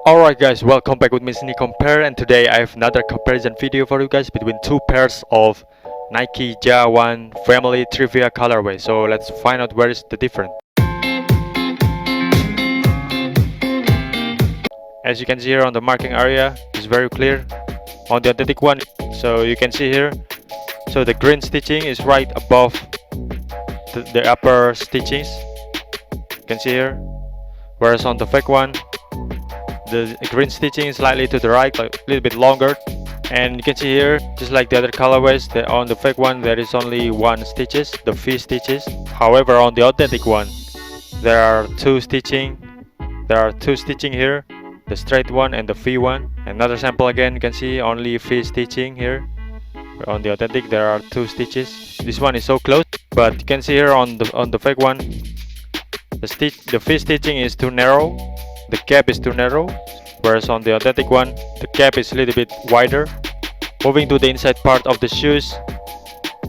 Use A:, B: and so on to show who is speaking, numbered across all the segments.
A: Alright guys, welcome back with me Sneak Compare, and today I have another comparison video for you guys between two pairs of Nike Ja 1 Family Trivia colorway. So let's find out where is the difference. As you can see here on the marking area, it's very clear. On the authentic one, so you can see here, so the green stitching is right above the upper stitchings. You can see here, whereas on the fake one, the green stitching is slightly to the right, like a little bit longer. And you can see here, just like the other colorways, on the fake one there is only one stitches, the V stitches. However, on the authentic one, there are two stitching. There are two stitching here, the straight one and the V one. Another sample again, you can see only V stitching here. On the authentic, there are two stitches. This one is so close, but you can see here on the fake one, the V stitching is too narrow. The cap is too narrow, whereas on the authentic one, the cap is a little bit wider. Moving to the inside part of the shoes,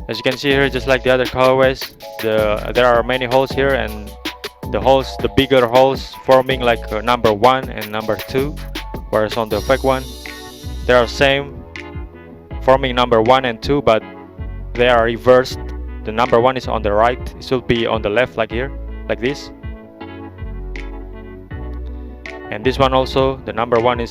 A: as you can see here, just like the other colorways, there are many holes here, and the bigger holes forming like number 1 and number 2, whereas on the fake one, they are same, forming number 1 and 2, but they are reversed. The number 1 is on the right, it should be on the left, like here, like this. And this one also, the number 1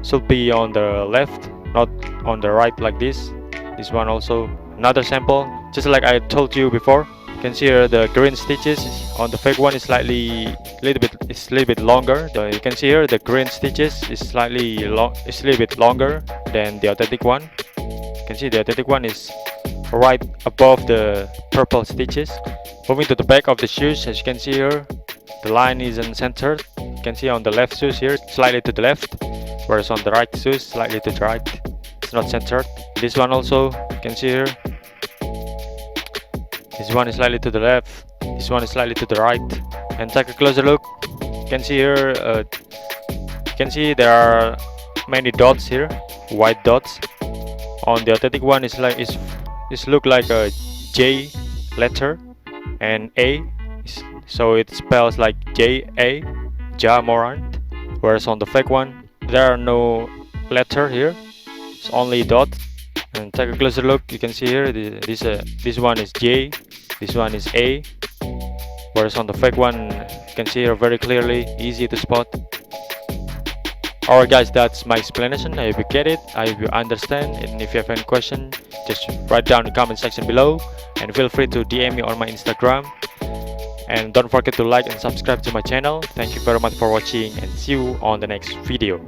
A: should be on the left, not on the right, like this. This one also, another sample, just like I told you before. You can see here the green stitches on the fake one is a little bit longer. You can see here the green stitches is a little bit longer than the authentic one. You can see the authentic one is right above the purple stitches. Moving to the back of the shoes, as you can see here, the line isn't centered. You can see on the left shoes here, slightly to the left, whereas on the right shoes, slightly to the right. It's not centered. This one also, you can see here, this one is slightly to the left, this one is slightly to the right. And take a closer look. You can see here, there are many dots here, white dots. On the authentic one, it's look like a J letter and A. So it spells like J-A, Ja Morant. Whereas on the fake one, there are no letter here, it's only dot. And take a closer look, you can see here, this one is J, this one is A. Whereas on the fake one, you can see here very clearly, easy to spot. Alright guys, that's my explanation. I hope you get it, I hope you understand. And if you have any question, just write down in the comment section below. And feel free to DM me on my Instagram. And don't forget to like and subscribe to my channel. Thank you very much for watching, and see you on the next video.